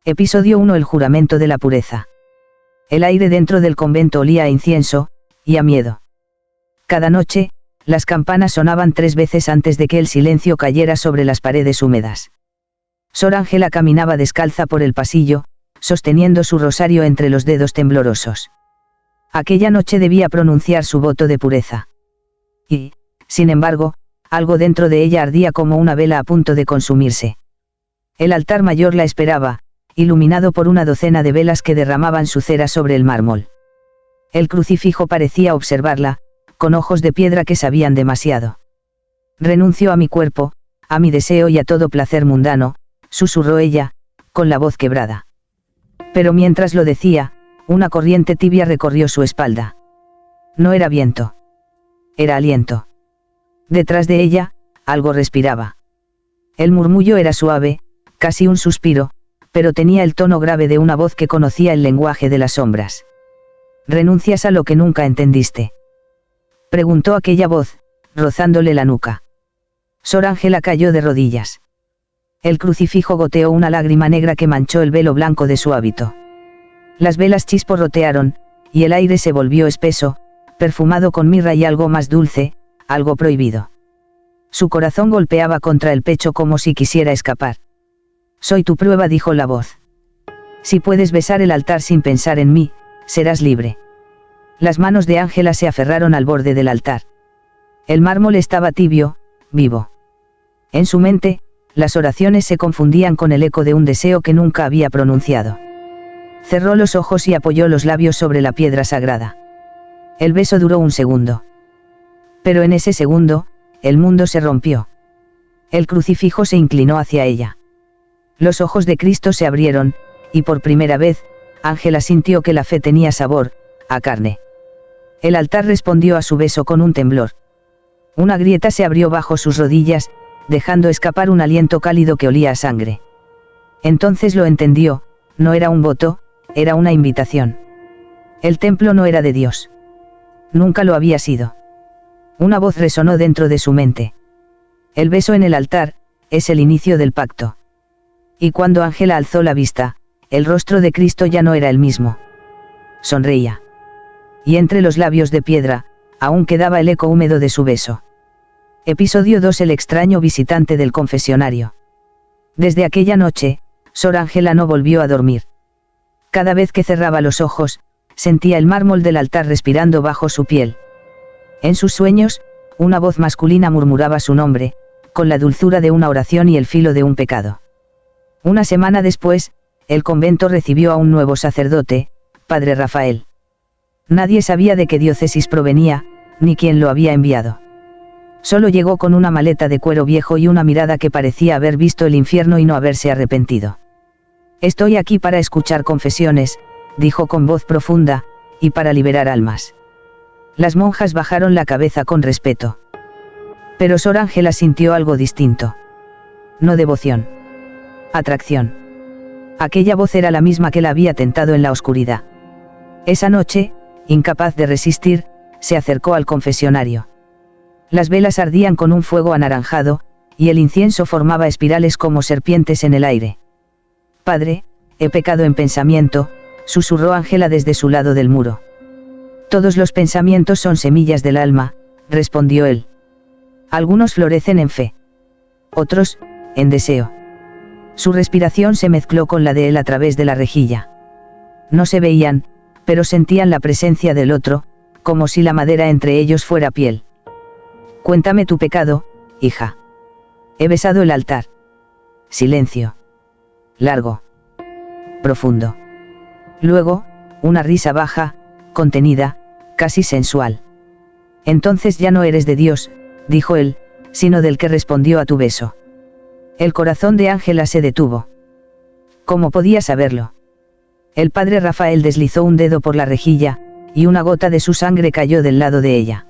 Episodio 1. El juramento de la pureza. El aire dentro del convento olía a incienso, y a miedo. Cada noche, las campanas sonaban 3 veces antes de que el silencio cayera sobre las paredes húmedas. Sor Ángela caminaba descalza por el pasillo, sosteniendo su rosario entre los dedos temblorosos. Aquella noche debía pronunciar su voto de pureza. Y, sin embargo, algo dentro de ella ardía como una vela a punto de consumirse. El altar mayor la esperaba, iluminado por una docena de velas que derramaban su cera sobre el mármol. El crucifijo parecía observarla, con ojos de piedra que sabían demasiado. Renuncio a mi cuerpo, a mi deseo y a todo placer mundano, susurró ella, con la voz quebrada. Pero mientras lo decía, una corriente tibia recorrió su espalda. No era viento. Era aliento. Detrás de ella, algo respiraba. El murmullo era suave, casi un suspiro, pero tenía el tono grave de una voz que conocía el lenguaje de las sombras. ¿Renuncias a lo que nunca entendiste?, preguntó aquella voz, rozándole la nuca. Sor Ángela cayó de rodillas. El crucifijo goteó una lágrima negra que manchó el velo blanco de su hábito. Las velas chisporrotearon, y el aire se volvió espeso, perfumado con mirra y algo más dulce, algo prohibido. Su corazón golpeaba contra el pecho como si quisiera escapar. Soy tu prueba, dijo la voz. Si puedes besar el altar sin pensar en mí, serás libre. Las manos de Ángela se aferraron al borde del altar. El mármol estaba tibio, vivo. En su mente, las oraciones se confundían con el eco de un deseo que nunca había pronunciado. Cerró los ojos y apoyó los labios sobre la piedra sagrada. El beso duró un segundo. Pero en ese segundo, el mundo se rompió. El crucifijo se inclinó hacia ella. Los ojos de Cristo se abrieron, y por primera vez, Ángela sintió que la fe tenía sabor, a carne. El altar respondió a su beso con un temblor. Una grieta se abrió bajo sus rodillas, dejando escapar un aliento cálido que olía a sangre. Entonces lo entendió, no era un voto, era una invitación. El templo no era de Dios. Nunca lo había sido. Una voz resonó dentro de su mente. El beso en el altar, es el inicio del pacto. Y cuando Ángela alzó la vista, el rostro de Cristo ya no era el mismo. Sonreía. Y entre los labios de piedra, aún quedaba el eco húmedo de su beso. Episodio 2. El extraño visitante del confesionario. Desde aquella noche, Sor Ángela no volvió a dormir. Cada vez que cerraba los ojos, sentía el mármol del altar respirando bajo su piel. En sus sueños, una voz masculina murmuraba su nombre, con la dulzura de una oración y el filo de un pecado. Una semana después, el convento recibió a un nuevo sacerdote, Padre Rafael. Nadie sabía de qué diócesis provenía, ni quién lo había enviado. Solo llegó con una maleta de cuero viejo y una mirada que parecía haber visto el infierno y no haberse arrepentido. Estoy aquí para escuchar confesiones, dijo con voz profunda, y para liberar almas. Las monjas bajaron la cabeza con respeto. Pero Sor Ángela sintió algo distinto. No devoción. Atracción. Aquella voz era la misma que la había tentado en la oscuridad. Esa noche, incapaz de resistir, se acercó al confesionario. Las velas ardían con un fuego anaranjado, y el incienso formaba espirales como serpientes en el aire. Padre, he pecado en pensamiento, susurró Ángela desde su lado del muro. Todos los pensamientos son semillas del alma, respondió él. Algunos florecen en fe. Otros, en deseo. Su respiración se mezcló con la de él a través de la rejilla. No se veían, pero sentían la presencia del otro, como si la madera entre ellos fuera piel. Cuéntame tu pecado, hija. He besado el altar. Silencio. Largo. Profundo. Luego, una risa baja, contenida, casi sensual. Entonces ya no eres de Dios, dijo él, sino del que respondió a tu beso. El corazón de Ángela se detuvo. ¿Cómo podía saberlo? El padre Rafael deslizó un dedo por la rejilla, y una gota de su sangre cayó del lado de ella.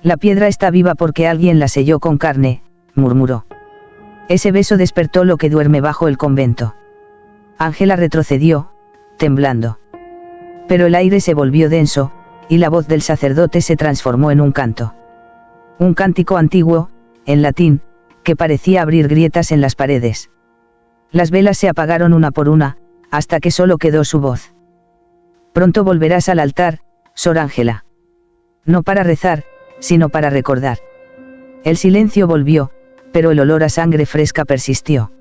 La piedra está viva porque alguien la selló con carne, murmuró. Ese beso despertó lo que duerme bajo el convento. Ángela retrocedió, temblando. Pero el aire se volvió denso, y la voz del sacerdote se transformó en un canto. Un cántico antiguo, en latín, que parecía abrir grietas en las paredes. Las velas se apagaron una por una, hasta que solo quedó su voz. Pronto volverás al altar, Sor Ángela. No para rezar, sino para recordar. El silencio volvió, pero el olor a sangre fresca persistió.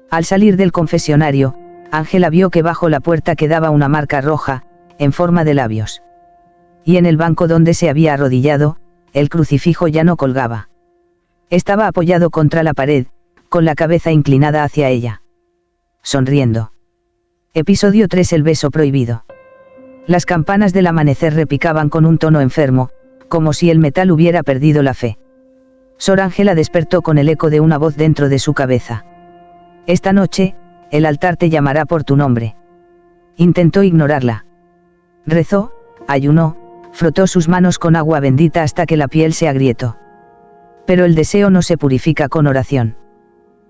Al salir del confesionario, Ángela vio que bajo la puerta quedaba una marca roja, en forma de labios. Y en el banco donde se había arrodillado, el crucifijo ya no colgaba. Estaba apoyado contra la pared, con la cabeza inclinada hacia ella. Sonriendo. Episodio 3: El beso prohibido. Las campanas del amanecer repicaban con un tono enfermo, como si el metal hubiera perdido la fe. Sor Ángela despertó con el eco de una voz dentro de su cabeza. Esta noche, el altar te llamará por tu nombre. Intentó ignorarla. Rezó, ayunó, frotó sus manos con agua bendita hasta que la piel se agrietó. Pero el deseo no se purifica con oración.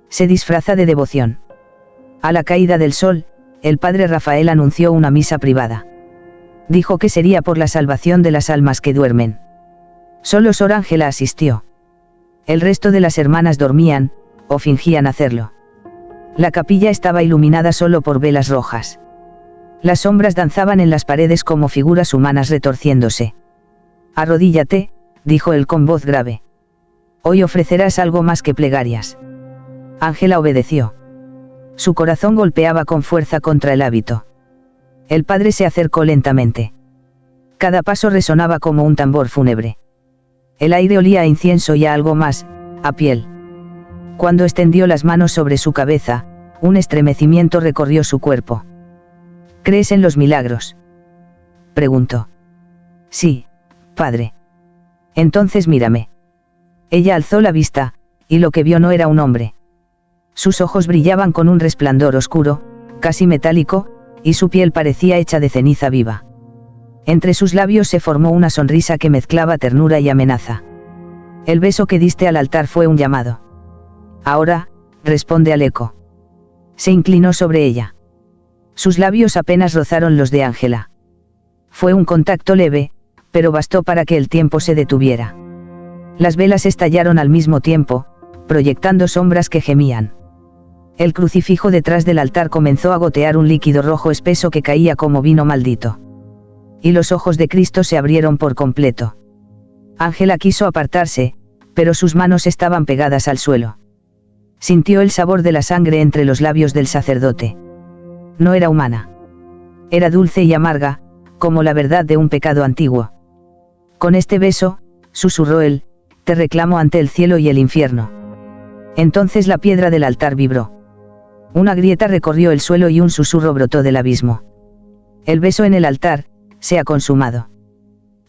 Se disfraza de devoción. A la caída del sol, el padre Rafael anunció una misa privada. Dijo que sería por la salvación de las almas que duermen. Solo Sor Ángela asistió. El resto de las hermanas dormían, o fingían hacerlo. La capilla estaba iluminada solo por velas rojas. Las sombras danzaban en las paredes como figuras humanas retorciéndose. Arrodíllate, dijo él con voz grave. Hoy ofrecerás algo más que plegarias. Ángela obedeció. Su corazón golpeaba con fuerza contra el hábito. El padre se acercó lentamente. Cada paso resonaba como un tambor fúnebre. El aire olía a incienso y a algo más, a piel. Cuando extendió las manos sobre su cabeza, un estremecimiento recorrió su cuerpo. ¿Crees en los milagros?, preguntó. Sí, padre. Entonces mírame. Ella alzó la vista, y lo que vio no era un hombre. Sus ojos brillaban con un resplandor oscuro, casi metálico, y su piel parecía hecha de ceniza viva. Entre sus labios se formó una sonrisa que mezclaba ternura y amenaza. El beso que diste al altar fue un llamado. Ahora, responde al eco. Se inclinó sobre ella. Sus labios apenas rozaron los de Ángela. Fue un contacto leve, pero bastó para que el tiempo se detuviera. Las velas estallaron al mismo tiempo, proyectando sombras que gemían. El crucifijo detrás del altar comenzó a gotear un líquido rojo espeso que caía como vino maldito. Y los ojos de Cristo se abrieron por completo. Ángela quiso apartarse, pero sus manos estaban pegadas al suelo. Sintió el sabor de la sangre entre los labios del sacerdote. No era humana. Era dulce y amarga, como la verdad de un pecado antiguo. Con este beso, susurró él, te reclamo ante el cielo y el infierno. Entonces la piedra del altar vibró. Una grieta recorrió el suelo y un susurro brotó del abismo. El beso en el altar, se ha consumado.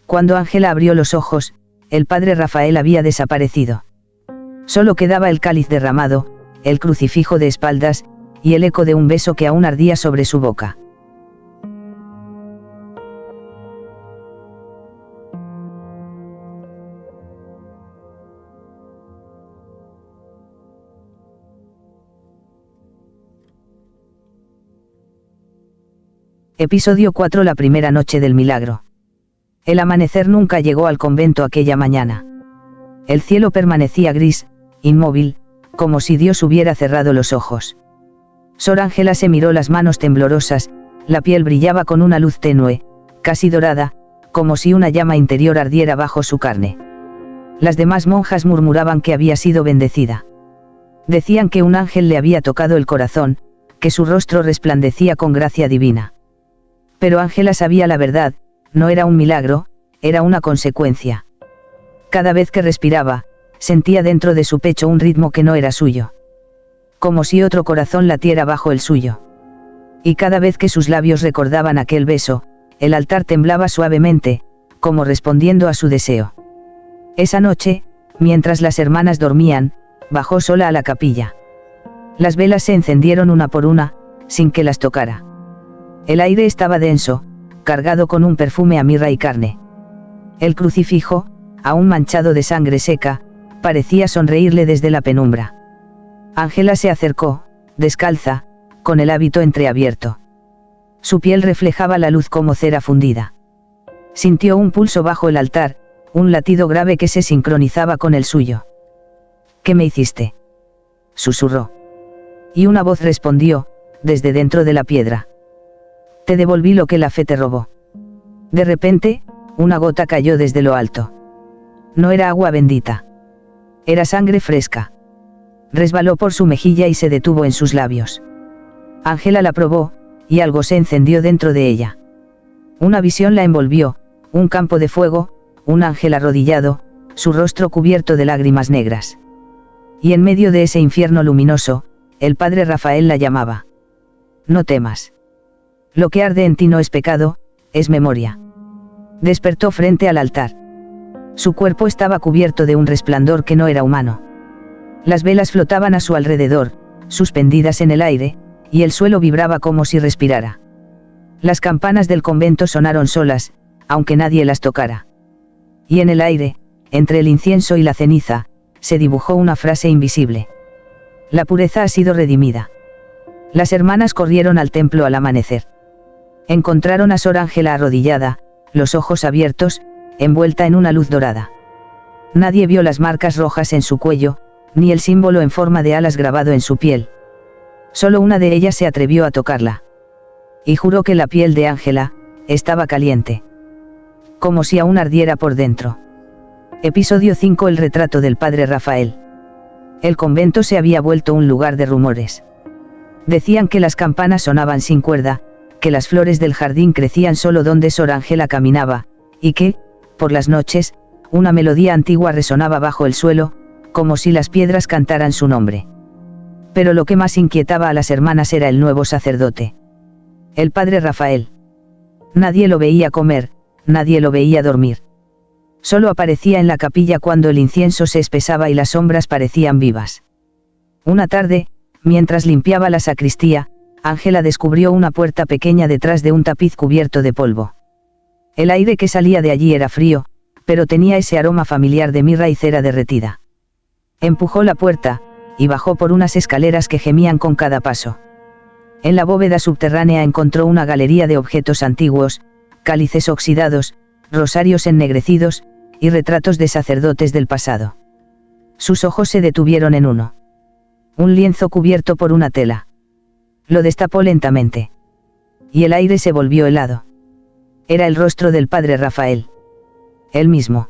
Cuando Ángela abrió los ojos, el padre Rafael había desaparecido. Solo quedaba el cáliz derramado, el crucifijo de espaldas, y el eco de un beso que aún ardía sobre su boca. Episodio 4: La primera noche del milagro. El amanecer nunca llegó al convento aquella mañana. El cielo permanecía gris, inmóvil, como si Dios hubiera cerrado los ojos. Sor Ángela se miró las manos temblorosas, la piel brillaba con una luz tenue, casi dorada, como si una llama interior ardiera bajo su carne. Las demás monjas murmuraban que había sido bendecida. Decían que un ángel le había tocado el corazón, que su rostro resplandecía con gracia divina. Pero Ángela sabía la verdad, no era un milagro, era una consecuencia. Cada vez que respiraba, sentía dentro de su pecho un ritmo que no era suyo. Como si otro corazón latiera bajo el suyo. Y cada vez que sus labios recordaban aquel beso, el altar temblaba suavemente, como respondiendo a su deseo. Esa noche, mientras las hermanas dormían, bajó sola a la capilla. Las velas se encendieron una por una, sin que las tocara. El aire estaba denso, cargado con un perfume a mirra y carne. El crucifijo, aún manchado de sangre seca, parecía sonreírle desde la penumbra. Ángela se acercó, descalza, con el hábito entreabierto. Su piel reflejaba la luz como cera fundida. Sintió un pulso bajo el altar, un latido grave que se sincronizaba con el suyo. ¿Qué me hiciste?, susurró. Y una voz respondió, desde dentro de la piedra. Te devolví lo que la fe te robó. De repente, una gota cayó desde lo alto. No era agua bendita. Era sangre fresca. Resbaló por su mejilla y se detuvo en sus labios. Ángela la probó, y algo se encendió dentro de ella. Una visión la envolvió, un campo de fuego, un ángel arrodillado, su rostro cubierto de lágrimas negras. Y en medio de ese infierno luminoso, el padre Rafael la llamaba. No temas. Lo que arde en ti no es pecado, es memoria. Despertó frente al altar. Su cuerpo estaba cubierto de un resplandor que no era humano. Las velas flotaban a su alrededor, suspendidas en el aire, y el suelo vibraba como si respirara. Las campanas del convento sonaron solas, aunque nadie las tocara. Y en el aire, entre el incienso y la ceniza, se dibujó una frase invisible. La pureza ha sido redimida. Las hermanas corrieron al templo al amanecer. Encontraron a Sor Ángela arrodillada, los ojos abiertos, envuelta en una luz dorada. Nadie vio las marcas rojas en su cuello, ni el símbolo en forma de alas grabado en su piel. Solo una de ellas se atrevió a tocarla. Y juró que la piel de Ángela estaba caliente. Como si aún ardiera por dentro. Episodio 5. El retrato del padre Rafael. El convento se había vuelto un lugar de rumores. Decían que las campanas sonaban sin cuerda, que las flores del jardín crecían solo donde Sor Ángela caminaba, y que, por las noches, una melodía antigua resonaba bajo el suelo, como si las piedras cantaran su nombre. Pero lo que más inquietaba a las hermanas era el nuevo sacerdote. El padre Rafael. Nadie lo veía comer, nadie lo veía dormir. Solo aparecía en la capilla cuando el incienso se espesaba y las sombras parecían vivas. Una tarde, mientras limpiaba la sacristía, Ángela descubrió una puerta pequeña detrás de un tapiz cubierto de polvo. El aire que salía de allí era frío, pero tenía ese aroma familiar de mirra y cera derretida. Empujó la puerta, y bajó por unas escaleras que gemían con cada paso. En la bóveda subterránea encontró una galería de objetos antiguos, cálices oxidados, rosarios ennegrecidos, y retratos de sacerdotes del pasado. Sus ojos se detuvieron en uno. Un lienzo cubierto por una tela. Lo destapó lentamente. Y el aire se volvió helado. Era el rostro del padre Rafael. Él mismo.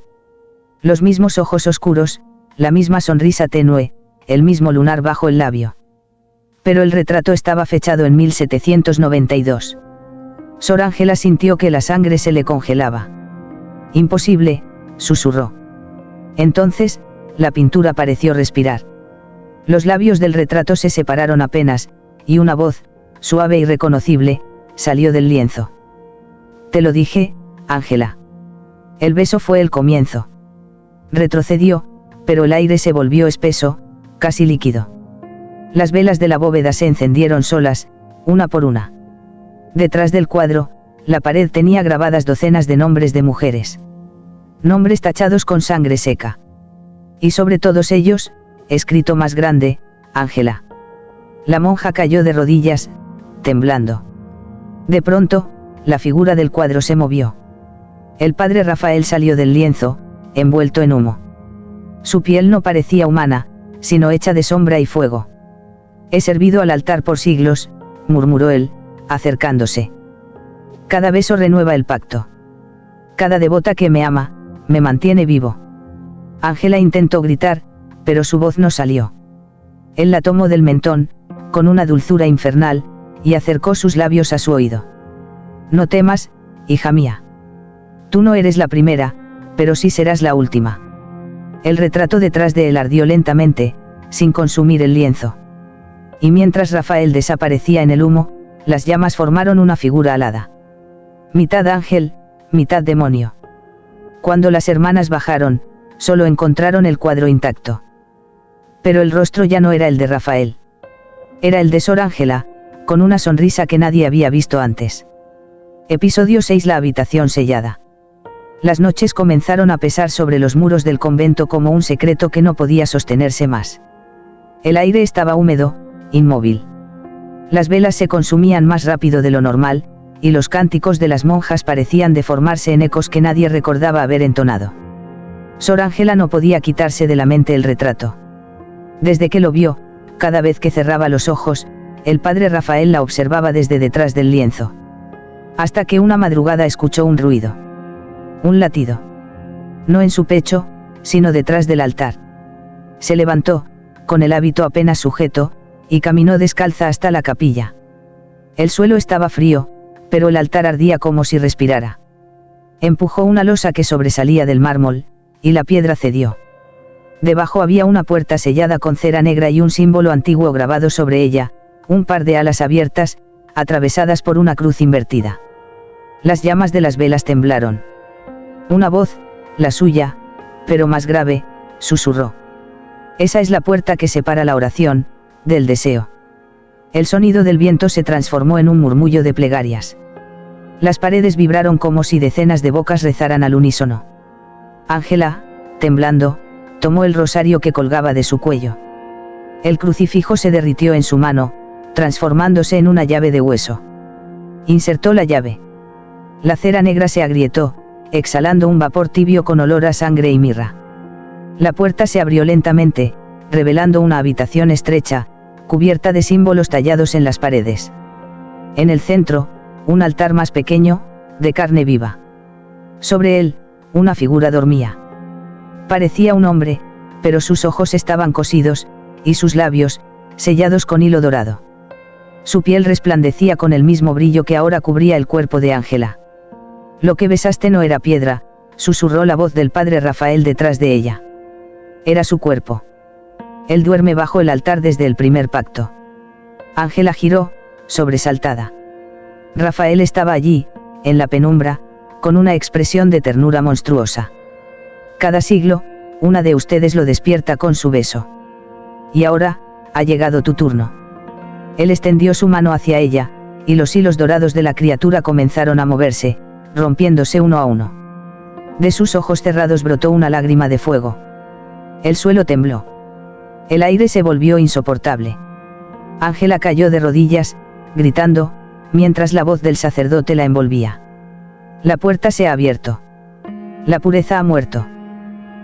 Los mismos ojos oscuros, la misma sonrisa tenue, el mismo lunar bajo el labio. Pero el retrato estaba fechado en 1792. Sor Ángela sintió que la sangre se le congelaba. Imposible, susurró. Entonces, la pintura pareció respirar. Los labios del retrato se separaron apenas, y una voz, suave y reconocible, salió del lienzo. Te lo dije, Ángela. El beso fue el comienzo. Retrocedió, pero el aire se volvió espeso, casi líquido. Las velas de la bóveda se encendieron solas, una por una. Detrás del cuadro, la pared tenía grabadas docenas de nombres de mujeres. Nombres tachados con sangre seca. Y sobre todos ellos, escrito más grande, Ángela. La monja cayó de rodillas, temblando. De pronto, la figura del cuadro se movió. El padre Rafael salió del lienzo, envuelto en humo. Su piel no parecía humana, sino hecha de sombra y fuego. He servido al altar por siglos, murmuró él, acercándose. Cada beso renueva el pacto. Cada devota que me ama, me mantiene vivo. Ángela intentó gritar, pero su voz no salió. Él la tomó del mentón, con una dulzura infernal, y acercó sus labios a su oído. No temas, hija mía. Tú no eres la primera, pero sí serás la última. El retrato detrás de él ardió lentamente, sin consumir el lienzo. Y mientras Rafael desaparecía en el humo, las llamas formaron una figura alada. Mitad ángel, mitad demonio. Cuando las hermanas bajaron, solo encontraron el cuadro intacto. Pero el rostro ya no era el de Rafael. Era el de Sor Ángela, con una sonrisa que nadie había visto antes. Episodio 6. La habitación sellada. Las noches comenzaron a pesar sobre los muros del convento como un secreto que no podía sostenerse más. El aire estaba húmedo, inmóvil. Las velas se consumían más rápido de lo normal, y los cánticos de las monjas parecían deformarse en ecos que nadie recordaba haber entonado. Sor Ángela no podía quitarse de la mente el retrato. Desde que lo vio, cada vez que cerraba los ojos, el padre Rafael la observaba desde detrás del lienzo. Hasta que una madrugada escuchó un ruido. Un latido. No en su pecho, sino detrás del altar. Se levantó, con el hábito apenas sujeto, y caminó descalza hasta la capilla. El suelo estaba frío, pero el altar ardía como si respirara. Empujó una losa que sobresalía del mármol, y la piedra cedió. Debajo había una puerta sellada con cera negra y un símbolo antiguo grabado sobre ella, un par de alas abiertas, atravesadas por una cruz invertida. Las llamas de las velas temblaron. Una voz, la suya, pero más grave, susurró. Esa es la puerta que separa la oración, del deseo. El sonido del viento se transformó en un murmullo de plegarias. Las paredes vibraron como si decenas de bocas rezaran al unísono. Ángela, temblando, tomó el rosario que colgaba de su cuello. El crucifijo se derritió en su mano, transformándose en una llave de hueso. Insertó la llave. La cera negra se agrietó, exhalando un vapor tibio con olor a sangre y mirra. La puerta se abrió lentamente, revelando una habitación estrecha, cubierta de símbolos tallados en las paredes. En el centro, un altar más pequeño, de carne viva. Sobre él, una figura dormía. Parecía un hombre, pero sus ojos estaban cosidos, y sus labios, sellados con hilo dorado. Su piel resplandecía con el mismo brillo que ahora cubría el cuerpo de Ángela. Lo que besaste no era piedra, susurró la voz del padre Rafael detrás de ella. Era su cuerpo. Él duerme bajo el altar desde el primer pacto. Ángela giró, sobresaltada. Rafael estaba allí, en la penumbra, con una expresión de ternura monstruosa. Cada siglo, una de ustedes lo despierta con su beso. Y ahora, ha llegado tu turno. Él extendió su mano hacia ella, y los hilos dorados de la criatura comenzaron a moverse, rompiéndose uno a uno. De sus ojos cerrados brotó una lágrima de fuego. El suelo tembló. El aire se volvió insoportable. Ángela cayó de rodillas, gritando, mientras la voz del sacerdote la envolvía. La puerta se ha abierto. La pureza ha muerto.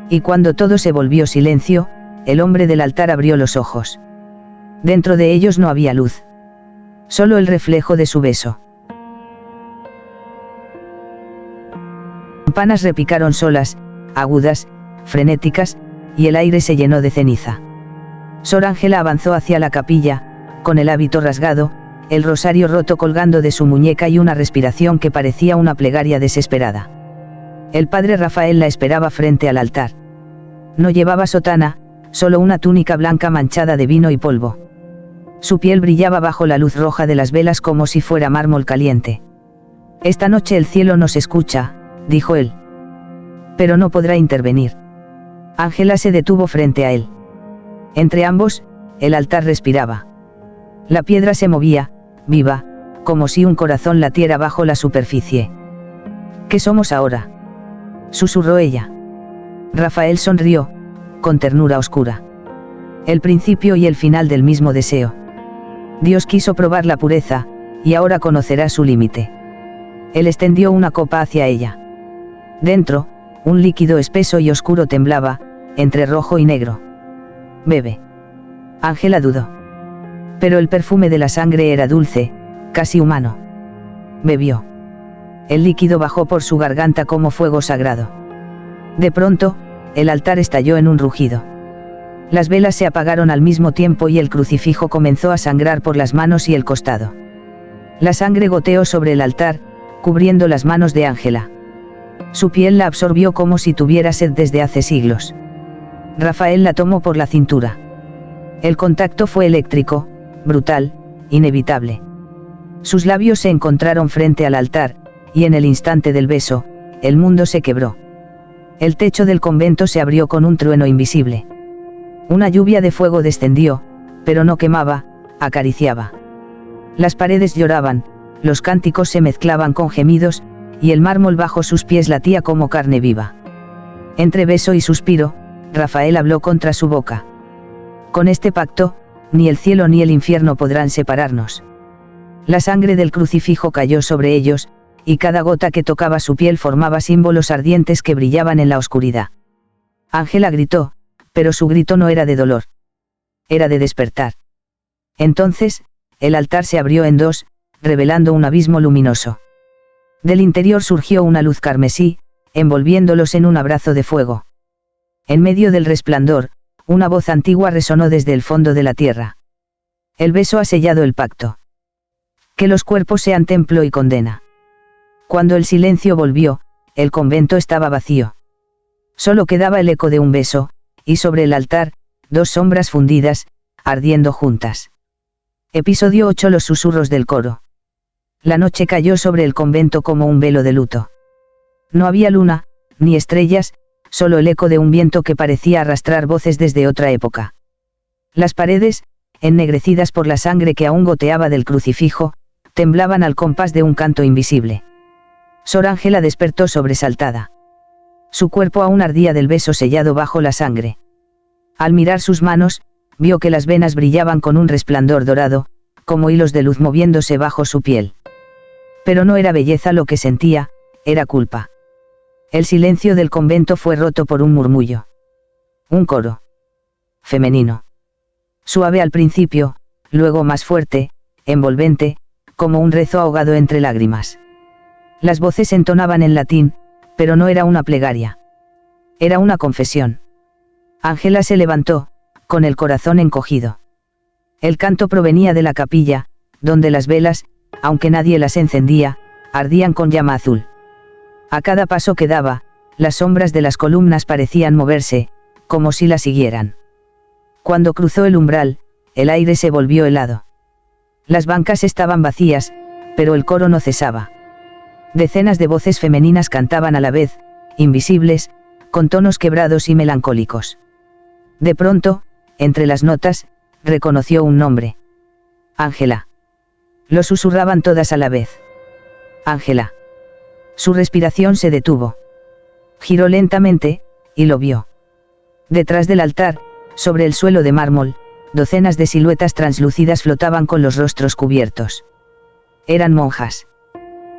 Y cuando todo se volvió silencio, el hombre del altar abrió los ojos. Dentro de ellos no había luz. Solo el reflejo de su beso. Campanas repicaron solas, agudas, frenéticas, y el aire se llenó de ceniza. Sor Ángela avanzó hacia la capilla, con el hábito rasgado, el rosario roto colgando de su muñeca y una respiración que parecía una plegaria desesperada. El padre Rafael la esperaba frente al altar. No llevaba sotana, solo una túnica blanca manchada de vino y polvo. Su piel brillaba bajo la luz roja de las velas como si fuera mármol caliente. Esta noche el cielo nos escucha, dijo él. Pero no podrá intervenir. Ángela se detuvo frente a él. Entre ambos, el altar respiraba. La piedra se movía, viva, como si un corazón latiera bajo la superficie. ¿Qué somos ahora?, susurró ella. Rafael sonrió, con ternura oscura. El principio y el final del mismo deseo. Dios quiso probar la pureza, y ahora conocerá su límite. Él extendió una copa hacia ella. Dentro, un líquido espeso y oscuro temblaba, entre rojo y negro. Bebe. Ángela dudó. Pero el perfume de la sangre era dulce, casi humano. Bebió. El líquido bajó por su garganta como fuego sagrado. De pronto, el altar estalló en un rugido. Las velas se apagaron al mismo tiempo y el crucifijo comenzó a sangrar por las manos y el costado. La sangre goteó sobre el altar, cubriendo las manos de Ángela. Su piel la absorbió como si tuviera sed desde hace siglos. Rafael la tomó por la cintura. El contacto fue eléctrico, brutal, inevitable. Sus labios se encontraron frente al altar, y en el instante del beso, el mundo se quebró. El techo del convento se abrió con un trueno invisible. Una lluvia de fuego descendió, pero no quemaba, acariciaba. Las paredes lloraban, los cánticos se mezclaban con gemidos, y el mármol bajo sus pies latía como carne viva. Entre beso y suspiro, Rafael habló contra su boca. Con este pacto, ni el cielo ni el infierno podrán separarnos. La sangre del crucifijo cayó sobre ellos, y cada gota que tocaba su piel formaba símbolos ardientes que brillaban en la oscuridad. Ángela gritó, pero su grito no era de dolor. Era de despertar. Entonces, el altar se abrió en dos, revelando un abismo luminoso. Del interior surgió una luz carmesí, envolviéndolos en un abrazo de fuego. En medio del resplandor, una voz antigua resonó desde el fondo de la tierra. El beso ha sellado el pacto. Que los cuerpos sean templo y condena. Cuando el silencio volvió, el convento estaba vacío. Solo quedaba el eco de un beso, y sobre el altar, dos sombras fundidas, ardiendo juntas. Episodio 8. Los susurros del coro. La noche cayó sobre el convento como un velo de luto. No había luna, ni estrellas, solo el eco de un viento que parecía arrastrar voces desde otra época. Las paredes, ennegrecidas por la sangre que aún goteaba del crucifijo, temblaban al compás de un canto invisible. Sor Ángela despertó sobresaltada. Su cuerpo aún ardía del beso sellado bajo la sangre. Al mirar sus manos, vio que las venas brillaban con un resplandor dorado, como hilos de luz moviéndose bajo su piel. Pero no era belleza lo que sentía, era culpa. El silencio del convento fue roto por un murmullo. Un coro. Femenino. Suave al principio, luego más fuerte, envolvente, como un rezo ahogado entre lágrimas. Las voces entonaban en latín, pero no era una plegaria. Era una confesión. Ángela se levantó, con el corazón encogido. El canto provenía de la capilla, donde las velas, aunque nadie las encendía, ardían con llama azul. A cada paso que daba, las sombras de las columnas parecían moverse, como si la siguieran. Cuando cruzó el umbral, el aire se volvió helado. Las bancas estaban vacías, pero el coro no cesaba. Decenas de voces femeninas cantaban a la vez, invisibles, con tonos quebrados y melancólicos. De pronto, entre las notas, reconoció un nombre. Ángela. Lo susurraban todas a la vez. Ángela. Su respiración se detuvo. Giró lentamente, y lo vio. Detrás del altar, sobre el suelo de mármol, docenas de siluetas translúcidas flotaban con los rostros cubiertos. Eran monjas.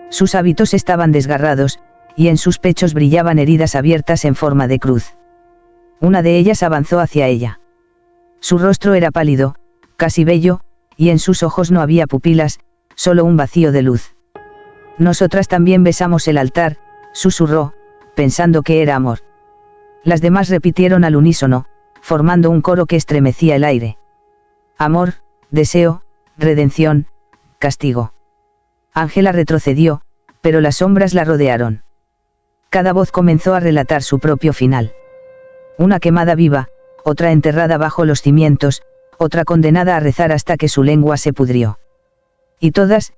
Sus hábitos estaban desgarrados, y en sus pechos brillaban heridas abiertas en forma de cruz. Una de ellas avanzó hacia ella. Su rostro era pálido, casi bello, y en sus ojos no había pupilas, solo un vacío de luz. Nosotras también besamos el altar, susurró, pensando que era amor. Las demás repitieron al unísono, formando un coro que estremecía el aire. Amor, deseo, redención, castigo. Ángela retrocedió, pero las sombras la rodearon. Cada voz comenzó a relatar su propio final. Una quemada viva, otra enterrada bajo los cimientos, otra condenada a rezar hasta que su lengua se pudrió. Y todas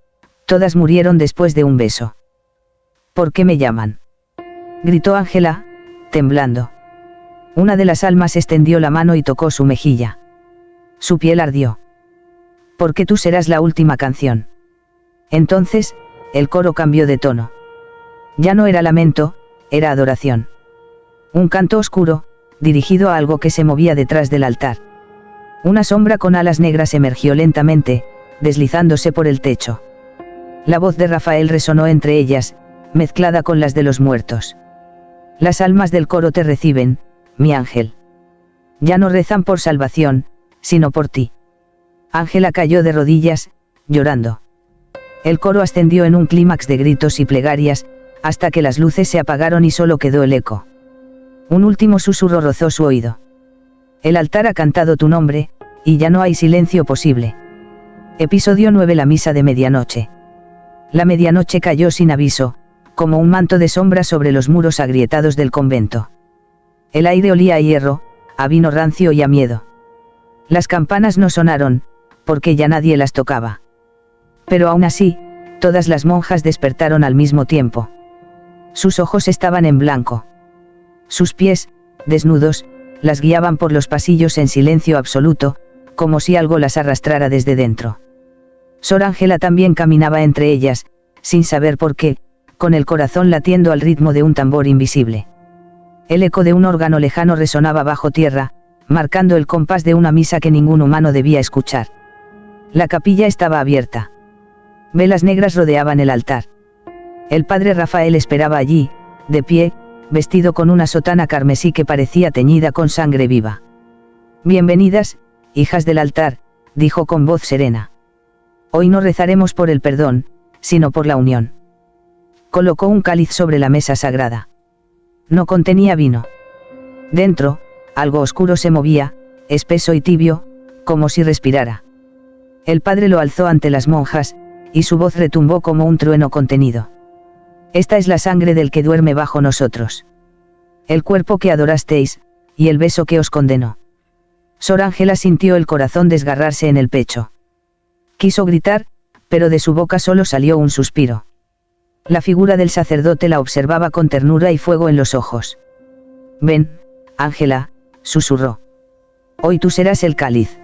murieron después de un beso. ¿Por qué me llaman?, gritó Ángela, temblando. Una de las almas extendió la mano y tocó su mejilla. Su piel ardió. Porque tú serás la última canción. Entonces, el coro cambió de tono. Ya no era lamento, era adoración. Un canto oscuro, dirigido a algo que se movía detrás del altar. Una sombra con alas negras emergió lentamente, deslizándose por el techo. La voz de Rafael resonó entre ellas, mezclada con las de los muertos. Las almas del coro te reciben, mi ángel. Ya no rezan por salvación, sino por ti. Ángela cayó de rodillas, llorando. El coro ascendió en un clímax de gritos y plegarias, hasta que las luces se apagaron y solo quedó el eco. Un último susurro rozó su oído. El altar ha cantado tu nombre, y ya no hay silencio posible. Episodio 9. La misa de medianoche. La medianoche cayó sin aviso, como un manto de sombra sobre los muros agrietados del convento. El aire olía a hierro, a vino rancio y a miedo. Las campanas no sonaron, porque ya nadie las tocaba. Pero aún así, todas las monjas despertaron al mismo tiempo. Sus ojos estaban en blanco. Sus pies, desnudos, las guiaban por los pasillos en silencio absoluto, como si algo las arrastrara desde dentro. Sor Ángela también caminaba entre ellas, sin saber por qué, con el corazón latiendo al ritmo de un tambor invisible. El eco de un órgano lejano resonaba bajo tierra, marcando el compás de una misa que ningún humano debía escuchar. La capilla estaba abierta. Velas negras rodeaban el altar. El padre Rafael esperaba allí, de pie, vestido con una sotana carmesí que parecía teñida con sangre viva. Bienvenidas, hijas del altar, dijo con voz serena. Hoy no rezaremos por el perdón, sino por la unión. Colocó un cáliz sobre la mesa sagrada. No contenía vino. Dentro, algo oscuro se movía, espeso y tibio, como si respirara. El padre lo alzó ante las monjas, y su voz retumbó como un trueno contenido. Esta es la sangre del que duerme bajo nosotros. El cuerpo que adorasteis, y el beso que os condenó. Sor Ángela sintió el corazón desgarrarse en el pecho. Quiso gritar, pero de su boca solo salió un suspiro. La figura del sacerdote la observaba con ternura y fuego en los ojos. Ven, Ángela, susurró. Hoy tú serás el cáliz.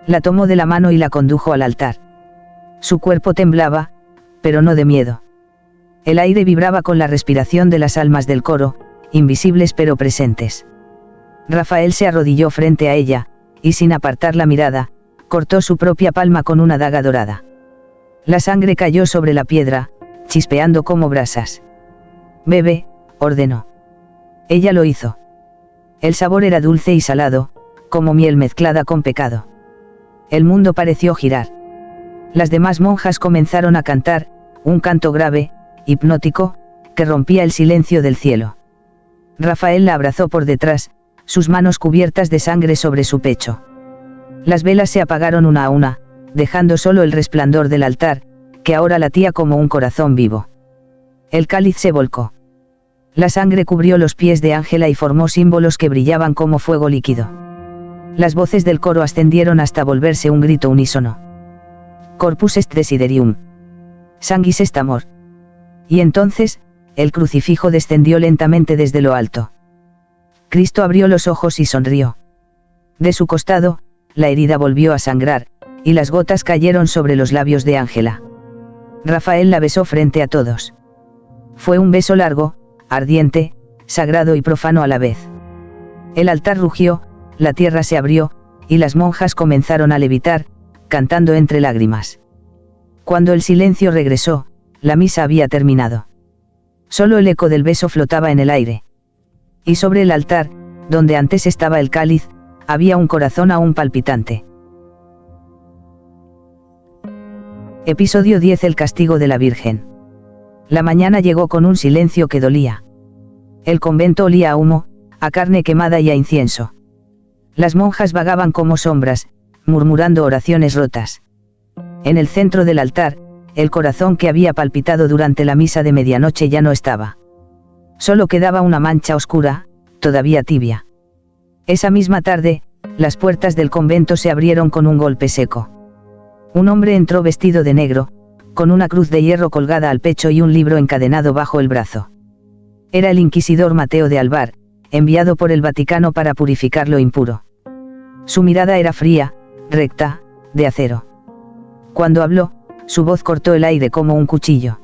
La tomó de la mano y la condujo al altar. Su cuerpo temblaba, pero no de miedo. El aire vibraba con la respiración de las almas del coro, invisibles pero presentes. Rafael se arrodilló frente a ella, y sin apartar la mirada, cortó su propia palma con una daga dorada. La sangre cayó sobre la piedra, chispeando como brasas. Bebe, ordenó. Ella lo hizo. El sabor era dulce y salado, como miel mezclada con pecado. El mundo pareció girar. Las demás monjas comenzaron a cantar, un canto grave, hipnótico, que rompía el silencio del cielo. Rafael la abrazó por detrás, sus manos cubiertas de sangre sobre su pecho. Las velas se apagaron una a una, dejando solo el resplandor del altar, que ahora latía como un corazón vivo. El cáliz se volcó. La sangre cubrió los pies de Ángela y formó símbolos que brillaban como fuego líquido. Las voces del coro ascendieron hasta volverse un grito unísono. Corpus est desiderium. Sanguis est amor. Y entonces, el crucifijo descendió lentamente desde lo alto. Cristo abrió los ojos y sonrió. De su costado, la herida volvió a sangrar, y las gotas cayeron sobre los labios de Ángela. Rafael la besó frente a todos. Fue un beso largo, ardiente, sagrado y profano a la vez. El altar rugió, la tierra se abrió, y las monjas comenzaron a levitar, cantando entre lágrimas. Cuando el silencio regresó, la misa había terminado. Solo el eco del beso flotaba en el aire. Y sobre el altar, donde antes estaba el cáliz, había un corazón aún palpitante. Episodio 10. El castigo de la Virgen. La mañana llegó con un silencio que dolía. El convento olía a humo, a carne quemada y a incienso. Las monjas vagaban como sombras, murmurando oraciones rotas. En el centro del altar, el corazón que había palpitado durante la misa de medianoche ya no estaba. Solo quedaba una mancha oscura, todavía tibia. Esa misma tarde, las puertas del convento se abrieron con un golpe seco. Un hombre entró vestido de negro, con una cruz de hierro colgada al pecho y un libro encadenado bajo el brazo. Era el inquisidor Mateo de Alvar, enviado por el Vaticano para purificar lo impuro. Su mirada era fría, recta, de acero. Cuando habló, su voz cortó el aire como un cuchillo.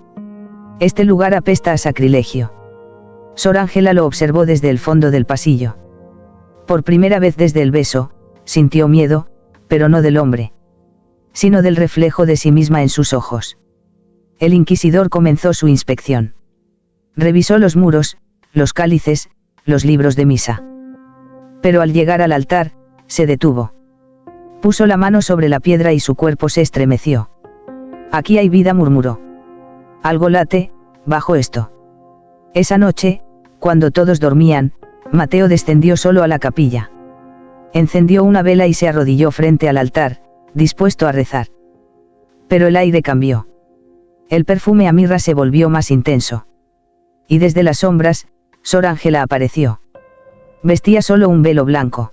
Este lugar apesta a sacrilegio. Sor Ángela lo observó desde el fondo del pasillo. Por primera vez desde el beso, sintió miedo, pero no del hombre, sino del reflejo de sí misma en sus ojos. El inquisidor comenzó su inspección. Revisó los muros, los cálices, los libros de misa. Pero al llegar al altar, se detuvo. Puso la mano sobre la piedra y su cuerpo se estremeció. Aquí hay vida, murmuró. Algo late, bajo esto. Esa noche, cuando todos dormían, Mateo descendió solo a la capilla. Encendió una vela y se arrodilló frente al altar, dispuesto a rezar. Pero el aire cambió. El perfume a mirra se volvió más intenso. Y desde las sombras, Sor Ángela apareció. Vestía solo un velo blanco.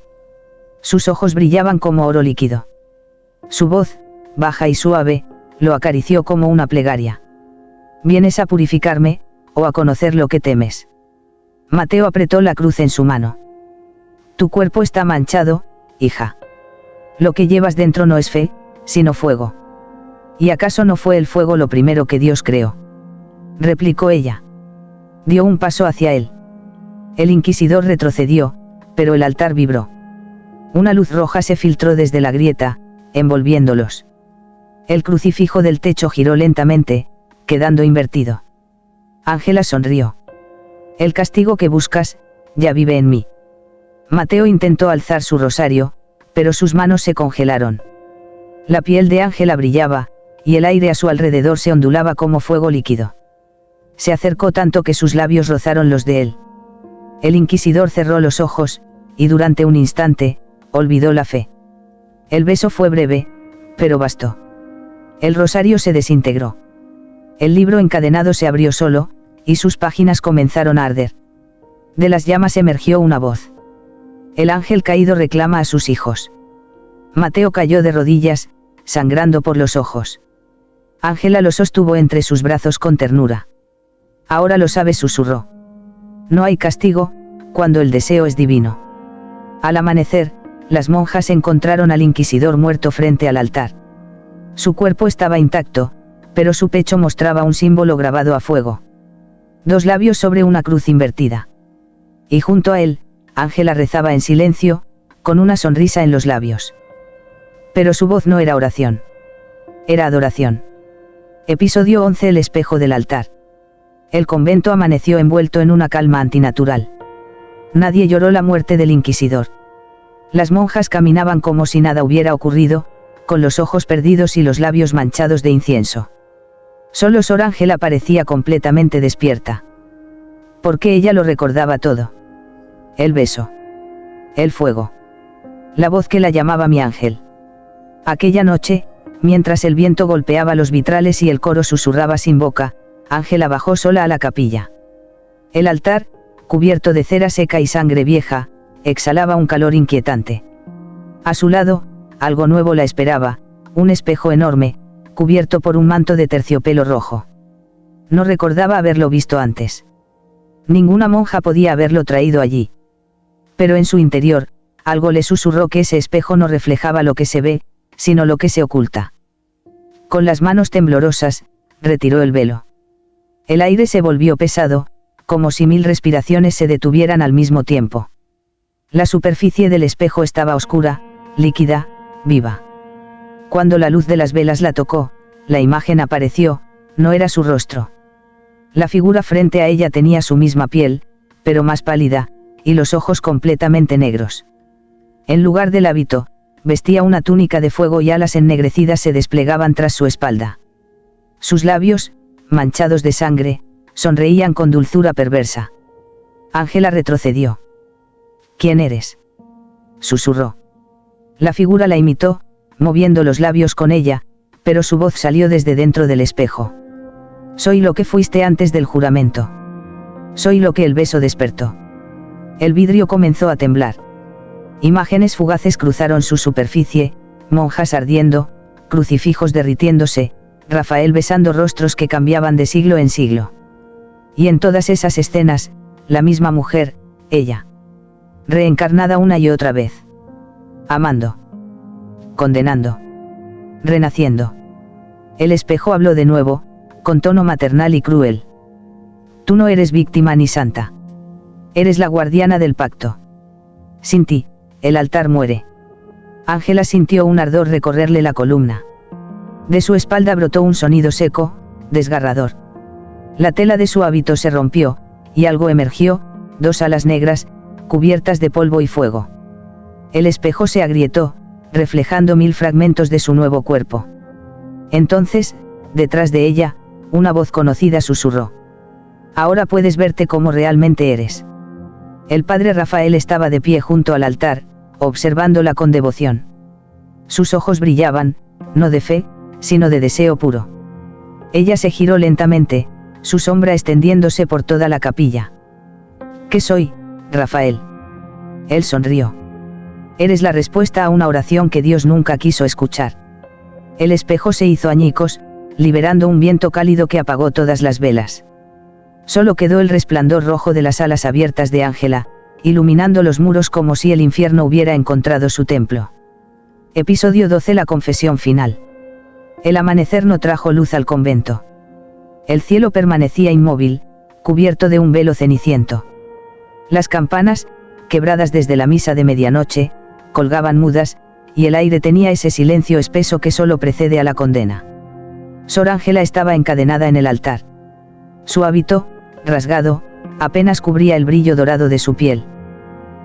Sus ojos brillaban como oro líquido. Su voz, baja y suave, lo acarició como una plegaria. ¿Vienes a purificarme, o a conocer lo que temes? Mateo apretó la cruz en su mano. Tu cuerpo está manchado, hija. Lo que llevas dentro no es fe, sino fuego. ¿Y acaso no fue el fuego lo primero que Dios creó? Replicó ella. Dio un paso hacia él. El inquisidor retrocedió, pero el altar vibró. Una luz roja se filtró desde la grieta, envolviéndolos. El crucifijo del techo giró lentamente, quedando invertido. Ángela sonrió. El castigo que buscas, ya vive en mí. Mateo intentó alzar su rosario, pero sus manos se congelaron. La piel de Ángela brillaba, y el aire a su alrededor se ondulaba como fuego líquido. Se acercó tanto que sus labios rozaron los de él. El inquisidor cerró los ojos, y durante un instante, olvidó la fe. El beso fue breve, pero bastó. El rosario se desintegró. El libro encadenado se abrió solo, y sus páginas comenzaron a arder. De las llamas emergió una voz. El ángel caído reclama a sus hijos. Mateo cayó de rodillas, sangrando por los ojos. Ángela lo sostuvo entre sus brazos con ternura. Ahora lo sabes, susurró. No hay castigo, cuando el deseo es divino. Al amanecer, las monjas encontraron al inquisidor muerto frente al altar. Su cuerpo estaba intacto, pero su pecho mostraba un símbolo grabado a fuego. 2 labios sobre una cruz invertida. Y junto a él, Ángela rezaba en silencio, con una sonrisa en los labios. Pero su voz no era oración. Era adoración. Episodio 11. El espejo del altar. El convento amaneció envuelto en una calma antinatural. Nadie lloró la muerte del inquisidor. Las monjas caminaban como si nada hubiera ocurrido, con los ojos perdidos y los labios manchados de incienso. Solo Sor Ángela parecía completamente despierta. Porque ella lo recordaba todo. El beso. El fuego. La voz que la llamaba mi ángel. Aquella noche, mientras el viento golpeaba los vitrales y el coro susurraba sin boca, Ángela bajó sola a la capilla. El altar, cubierto de cera seca y sangre vieja, exhalaba un calor inquietante. A su lado, algo nuevo la esperaba, un espejo enorme, cubierto por un manto de terciopelo rojo. No recordaba haberlo visto antes. Ninguna monja podía haberlo traído allí. Pero en su interior, algo le susurró que ese espejo no reflejaba lo que se ve, sino lo que se oculta. Con las manos temblorosas, retiró el velo. El aire se volvió pesado, como si 1000 respiraciones se detuvieran al mismo tiempo. La superficie del espejo estaba oscura, líquida, viva. Cuando la luz de las velas la tocó, la imagen apareció, no era su rostro. La figura frente a ella tenía su misma piel, pero más pálida, y los ojos completamente negros. En lugar del hábito, vestía una túnica de fuego y alas ennegrecidas se desplegaban tras su espalda. Sus labios, manchados de sangre, sonreían con dulzura perversa. Ángela retrocedió. ¿Quién eres?, susurró. La figura la imitó, moviendo los labios con ella, pero su voz salió desde dentro del espejo. Soy lo que fuiste antes del juramento. Soy lo que el beso despertó. El vidrio comenzó a temblar. Imágenes fugaces cruzaron su superficie, monjas ardiendo, crucifijos derritiéndose, Rafael besando rostros que cambiaban de siglo en siglo. Y en todas esas escenas, la misma mujer, ella. Reencarnada una y otra vez. Amando. Condenando. Renaciendo. El espejo habló de nuevo, con tono maternal y cruel. Tú no eres víctima ni santa. Eres la guardiana del pacto. Sin ti, el altar muere. Ángela sintió un ardor recorrerle la columna. De su espalda brotó un sonido seco, desgarrador. La tela de su hábito se rompió, y algo emergió, 2 alas negras, cubiertas de polvo y fuego. El espejo se agrietó, reflejando 1000 fragmentos de su nuevo cuerpo. Entonces, detrás de ella, una voz conocida susurró. Ahora puedes verte como realmente eres. El padre Rafael estaba de pie junto al altar, observándola con devoción. Sus ojos brillaban, no de fe, sino de deseo puro. Ella se giró lentamente, su sombra extendiéndose por toda la capilla. ¿Qué soy, Rafael? Él sonrió. Eres la respuesta a una oración que Dios nunca quiso escuchar. El espejo se hizo añicos, liberando un viento cálido que apagó todas las velas. Solo quedó el resplandor rojo de las alas abiertas de Ángela, iluminando los muros como si el infierno hubiera encontrado su templo. Episodio 12. La confesión final. El amanecer no trajo luz al convento. El cielo permanecía inmóvil, cubierto de un velo ceniciento. Las campanas, quebradas desde la misa de medianoche, colgaban mudas, y el aire tenía ese silencio espeso que solo precede a la condena. Sor Ángela estaba encadenada en el altar. Su hábito, rasgado, apenas cubría el brillo dorado de su piel.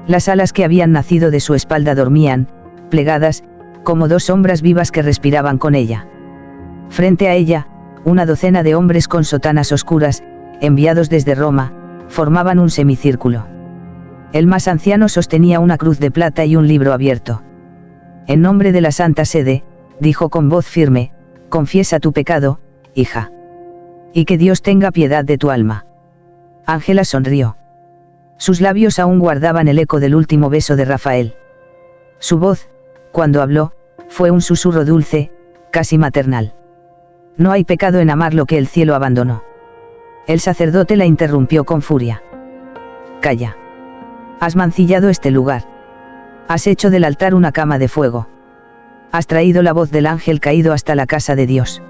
Las alas que habían nacido de su espalda dormían, plegadas, como 2 sombras vivas que respiraban con ella. Frente a ella, una docena de hombres con sotanas oscuras, enviados desde Roma, formaban un semicírculo. El más anciano sostenía una cruz de plata y un libro abierto. En nombre de la Santa Sede, dijo con voz firme, confiesa tu pecado, hija. Y que Dios tenga piedad de tu alma. Ángela sonrió. Sus labios aún guardaban el eco del último beso de Rafael. Su voz, cuando habló, fue un susurro dulce, casi maternal. No hay pecado en amar lo que el cielo abandonó. El sacerdote la interrumpió con furia. Calla. Has mancillado este lugar. Has hecho del altar una cama de fuego. Has traído la voz del ángel caído hasta la casa de Dios.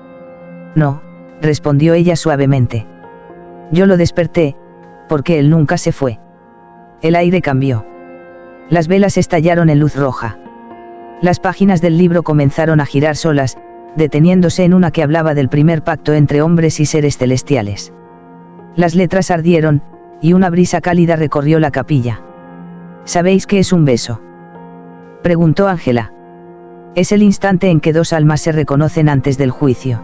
No, respondió ella suavemente. Yo lo desperté, porque él nunca se fue. El aire cambió. Las velas estallaron en luz roja. Las páginas del libro comenzaron a girar solas, deteniéndose en una que hablaba del primer pacto entre hombres y seres celestiales. Las letras ardieron, y una brisa cálida recorrió la capilla. ¿Sabéis qué es un beso?, preguntó Ángela. Es el instante en que dos almas se reconocen antes del juicio.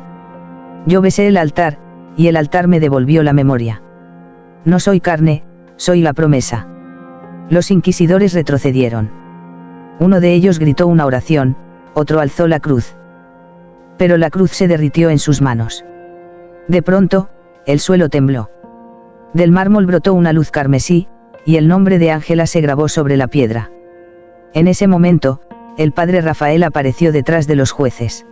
Yo besé el altar, y el altar me devolvió la memoria. No soy carne, soy la promesa. Los inquisidores retrocedieron. Uno de ellos gritó una oración, otro alzó la cruz. Pero la cruz se derritió en sus manos. De pronto, el suelo tembló. Del mármol brotó una luz carmesí, y el nombre de Ángela se grabó sobre la piedra. En ese momento, el padre Rafael apareció detrás de los jueces.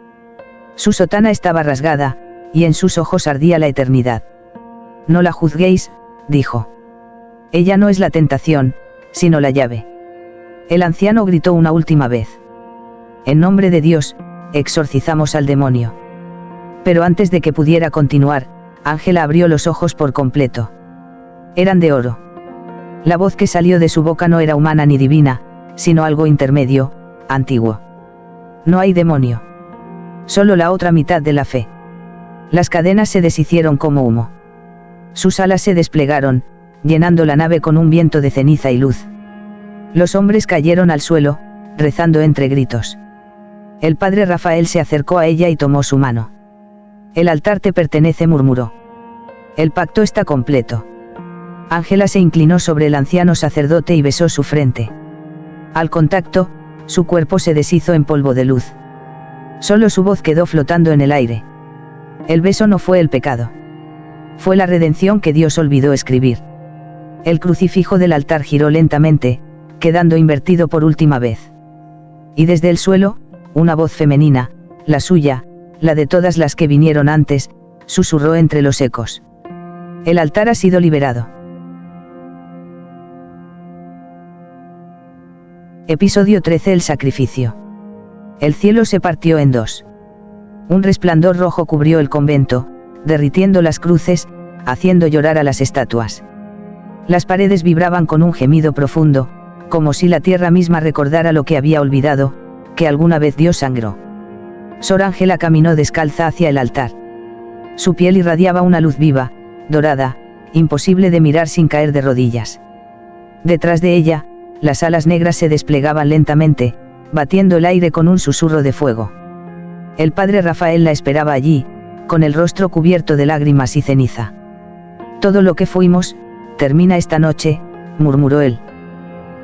Su sotana estaba rasgada, y en sus ojos ardía la eternidad. No la juzguéis, dijo. Ella no es la tentación, sino la llave. El anciano gritó una última vez. En nombre de Dios, exorcizamos al demonio. Pero antes de que pudiera continuar, Ángela abrió los ojos por completo. Eran de oro. La voz que salió de su boca no era humana ni divina, sino algo intermedio, antiguo. No hay demonio. Solo la otra mitad de la fe. Las cadenas se deshicieron como humo. Sus alas se desplegaron, llenando la nave con un viento de ceniza y luz. Los hombres cayeron al suelo, rezando entre gritos. El padre Rafael se acercó a ella y tomó su mano. El altar te pertenece, murmuró. El pacto está completo. Ángela se inclinó sobre el anciano sacerdote y besó su frente. Al contacto, su cuerpo se deshizo en polvo de luz. Solo su voz quedó flotando en el aire. El beso no fue el pecado. Fue la redención que Dios olvidó escribir. El crucifijo del altar giró lentamente, quedando invertido por última vez. Y desde el suelo, una voz femenina, la suya, la de todas las que vinieron antes, susurró entre los ecos. El altar ha sido liberado. Episodio 13. El sacrificio. El cielo se partió en dos. Un resplandor rojo cubrió el convento, derritiendo las cruces, haciendo llorar a las estatuas. Las paredes vibraban con un gemido profundo, como si la tierra misma recordara lo que había olvidado, que alguna vez Dios sangró. Sor Ángela caminó descalza hacia el altar. Su piel irradiaba una luz viva, dorada, imposible de mirar sin caer de rodillas. Detrás de ella, las alas negras se desplegaban lentamente, batiendo el aire con un susurro de fuego. El padre Rafael la esperaba allí, con el rostro cubierto de lágrimas y ceniza. Todo lo que fuimos, termina esta noche, murmuró él.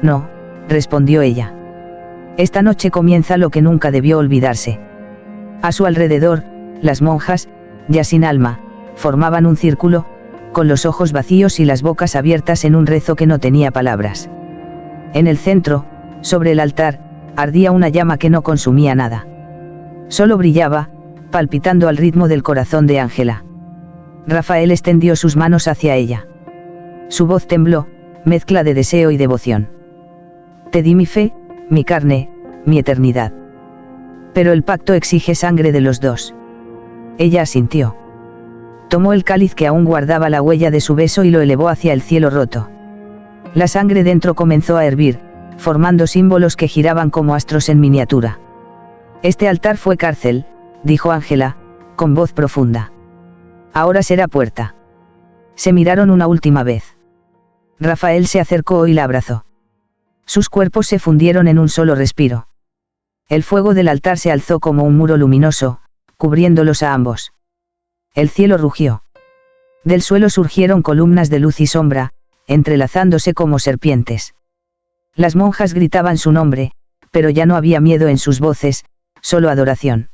No, respondió ella. Esta noche comienza lo que nunca debió olvidarse. A su alrededor, las monjas, ya sin alma, formaban un círculo, con los ojos vacíos y las bocas abiertas en un rezo que no tenía palabras. En el centro, sobre el altar, ardía una llama que no consumía nada. Solo brillaba, palpitando al ritmo del corazón de Ángela. Rafael extendió sus manos hacia ella. Su voz tembló, mezcla de deseo y devoción. Te di mi fe, mi carne, mi eternidad. Pero el pacto exige sangre de los dos. Ella asintió. Tomó el cáliz que aún guardaba la huella de su beso y lo elevó hacia el cielo roto. La sangre dentro comenzó a hervir, formando símbolos que giraban como astros en miniatura. Este altar fue cárcel, dijo Ángela, con voz profunda. Ahora será puerta. Se miraron una última vez. Rafael se acercó y la abrazó. Sus cuerpos se fundieron en un solo respiro. El fuego del altar se alzó como un muro luminoso, cubriéndolos a ambos. El cielo rugió. Del suelo surgieron columnas de luz y sombra, entrelazándose como serpientes. Las monjas gritaban su nombre, pero ya no había miedo en sus voces, solo adoración.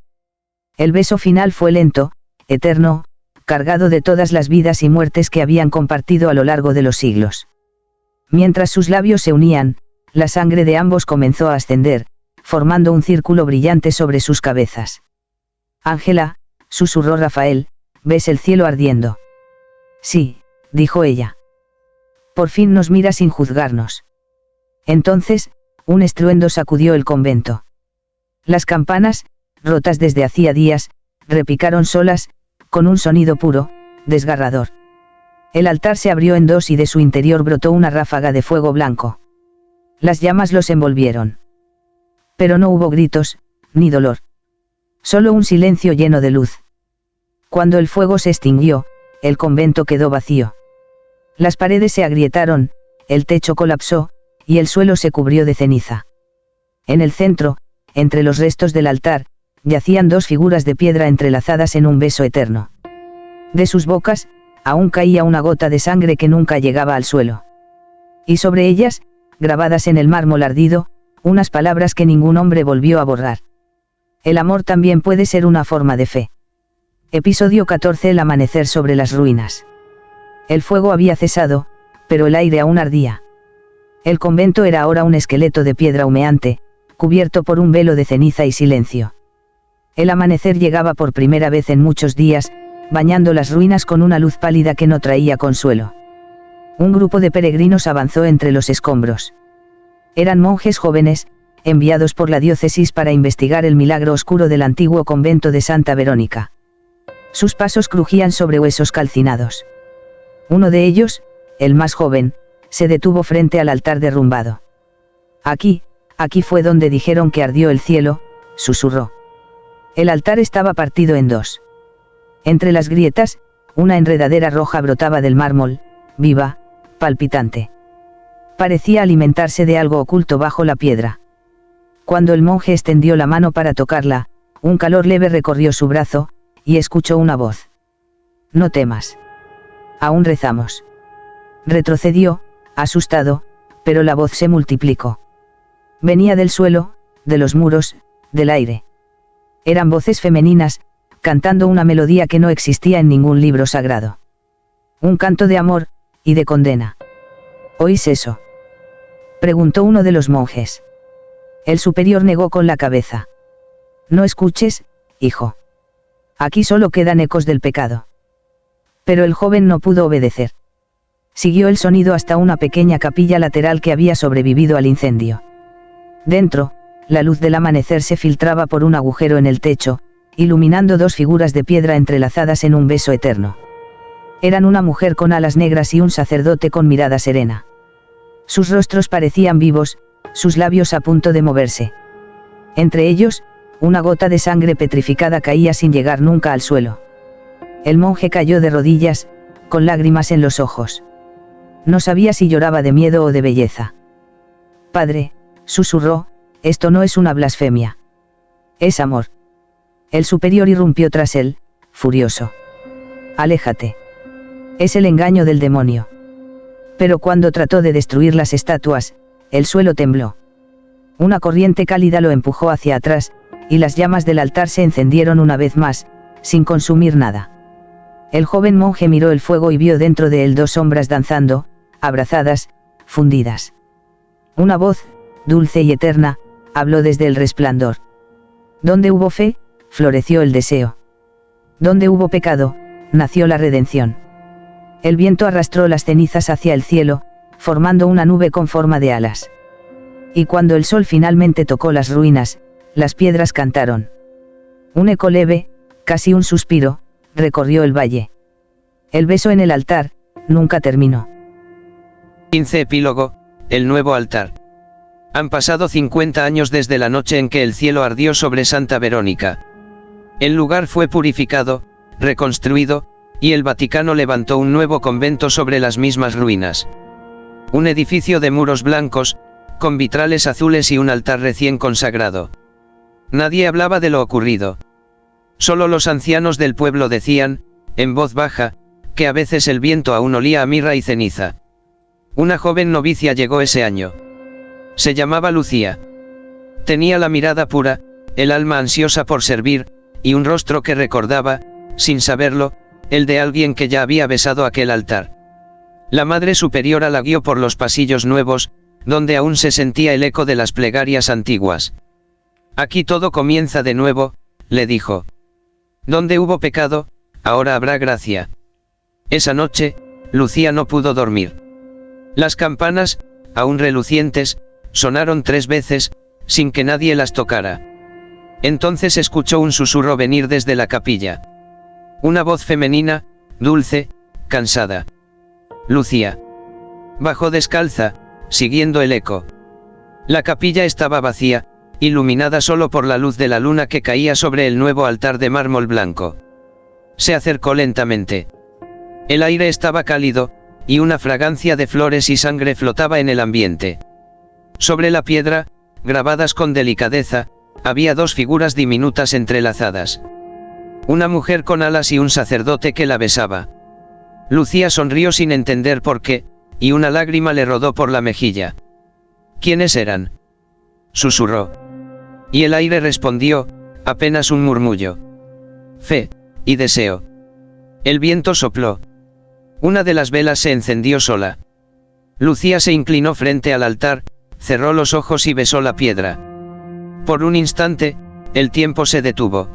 El beso final fue lento, eterno, cargado de todas las vidas y muertes que habían compartido a lo largo de los siglos. Mientras sus labios se unían, la sangre de ambos comenzó a ascender, formando un círculo brillante sobre sus cabezas. Ángela, susurró Rafael, ¿ves el cielo ardiendo? Sí, dijo ella. Por fin nos mira sin juzgarnos. Entonces, un estruendo sacudió el convento. Las campanas, rotas desde hacía días, repicaron solas, con un sonido puro, desgarrador. El altar se abrió en dos y de su interior brotó una ráfaga de fuego blanco. Las llamas los envolvieron. Pero no hubo gritos, ni dolor. Solo un silencio lleno de luz. Cuando el fuego se extinguió, el convento quedó vacío. Las paredes se agrietaron, el techo colapsó, y el suelo se cubrió de ceniza. En el centro, entre los restos del altar, yacían dos figuras de piedra entrelazadas en un beso eterno. De sus bocas, aún caía una gota de sangre que nunca llegaba al suelo. Y sobre ellas, grabadas en el mármol ardido, unas palabras que ningún hombre volvió a borrar. El amor también puede ser una forma de fe. Episodio 14. El amanecer sobre las ruinas. El fuego había cesado, pero el aire aún ardía. El convento era ahora un esqueleto de piedra humeante, cubierto por un velo de ceniza y silencio. El amanecer llegaba por primera vez en muchos días, bañando las ruinas con una luz pálida que no traía consuelo. Un grupo de peregrinos avanzó entre los escombros. Eran monjes jóvenes, enviados por la diócesis para investigar el milagro oscuro del antiguo convento de Santa Verónica. Sus pasos crujían sobre huesos calcinados. Uno de ellos, el más joven, se detuvo frente al altar derrumbado. Aquí fue donde dijeron que ardió el cielo, susurró. El altar estaba partido en dos. Entre las grietas, una enredadera roja brotaba del mármol, viva, palpitante. Parecía alimentarse de algo oculto bajo la piedra. Cuando el monje extendió la mano para tocarla, un calor leve recorrió su brazo, y escuchó una voz. No temas. Aún rezamos. Retrocedió, asustado, pero la voz se multiplicó. Venía del suelo, de los muros, del aire. Eran voces femeninas, cantando una melodía que no existía en ningún libro sagrado. Un canto de amor, y de condena. ¿Oís eso?, preguntó uno de los monjes. El superior negó con la cabeza. No escuches, hijo. Aquí solo quedan ecos del pecado. Pero el joven no pudo obedecer. Siguió el sonido hasta una pequeña capilla lateral que había sobrevivido al incendio. Dentro, la luz del amanecer se filtraba por un agujero en el techo, iluminando dos figuras de piedra entrelazadas en un beso eterno. Eran una mujer con alas negras y un sacerdote con mirada serena. Sus rostros parecían vivos, sus labios a punto de moverse. Entre ellos, una gota de sangre petrificada caía sin llegar nunca al suelo. El monje cayó de rodillas, con lágrimas en los ojos. No sabía si lloraba de miedo o de belleza. Padre, susurró, esto no es una blasfemia. Es amor. El superior irrumpió tras él, furioso. Aléjate. Es el engaño del demonio. Pero cuando trató de destruir las estatuas, el suelo tembló. Una corriente cálida lo empujó hacia atrás, y las llamas del altar se encendieron una vez más, sin consumir nada. El joven monje miró el fuego y vio dentro de él dos sombras danzando, abrazadas, fundidas. Una voz, dulce y eterna, habló desde el resplandor. Donde hubo fe, floreció el deseo. Donde hubo pecado, nació la redención. El viento arrastró las cenizas hacia el cielo, formando una nube con forma de alas. Y cuando el sol finalmente tocó las ruinas, las piedras cantaron. Un eco leve, casi un suspiro, recorrió el valle. El beso en el altar, nunca terminó. 15. Epílogo, el nuevo altar. Han pasado 50 años desde la noche en que el cielo ardió sobre Santa Verónica. El lugar fue purificado, reconstruido, y el Vaticano levantó un nuevo convento sobre las mismas ruinas. Un edificio de muros blancos, con vitrales azules y un altar recién consagrado. Nadie hablaba de lo ocurrido. Solo los ancianos del pueblo decían, en voz baja, que a veces el viento aún olía a mirra y ceniza. Una joven novicia llegó ese año. Se llamaba Lucía. Tenía la mirada pura, el alma ansiosa por servir, y un rostro que recordaba, sin saberlo, el de alguien que ya había besado aquel altar. La Madre Superiora la guió por los pasillos nuevos, donde aún se sentía el eco de las plegarias antiguas. Aquí todo comienza de nuevo, le dijo. Donde hubo pecado, ahora habrá gracia. Esa noche, Lucía no pudo dormir. Las campanas, aún relucientes, sonaron 3 veces, sin que nadie las tocara. Entonces escuchó un susurro venir desde la capilla. Una voz femenina, dulce, cansada. Lucía. Bajó descalza, siguiendo el eco. La capilla estaba vacía, iluminada solo por la luz de la luna que caía sobre el nuevo altar de mármol blanco. Se acercó lentamente. El aire estaba cálido, y una fragancia de flores y sangre flotaba en el ambiente. Sobre la piedra, grabadas con delicadeza, había 2 figuras diminutas entrelazadas. Una mujer con alas y un sacerdote que la besaba. Lucía sonrió sin entender por qué, y una lágrima le rodó por la mejilla. ¿Quiénes eran?, susurró. Y el aire respondió, apenas un murmullo. Fe y deseo. El viento sopló. Una de las velas se encendió sola. Lucía se inclinó frente al altar, cerró los ojos y besó la piedra. Por un instante, el tiempo se detuvo.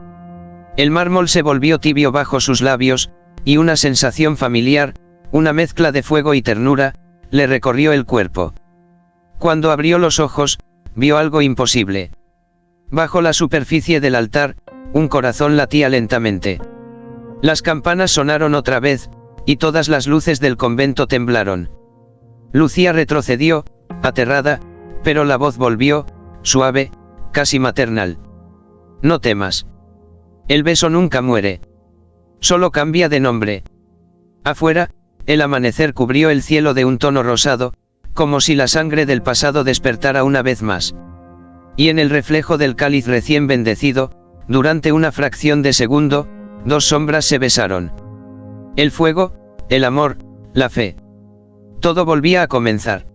El mármol se volvió tibio bajo sus labios, y una sensación familiar, una mezcla de fuego y ternura, le recorrió el cuerpo. Cuando abrió los ojos, vio algo imposible. Bajo la superficie del altar, un corazón latía lentamente. Las campanas sonaron otra vez, y todas las luces del convento temblaron. Lucía retrocedió, aterrada, pero la voz volvió, suave, casi maternal. No temas. El beso nunca muere. Solo cambia de nombre. Afuera, el amanecer cubrió el cielo de un tono rosado, como si la sangre del pasado despertara una vez más. Y en el reflejo del cáliz recién bendecido, durante una fracción de segundo, 2 sombras se besaron. El fuego, el amor, la fe. Todo volvía a comenzar.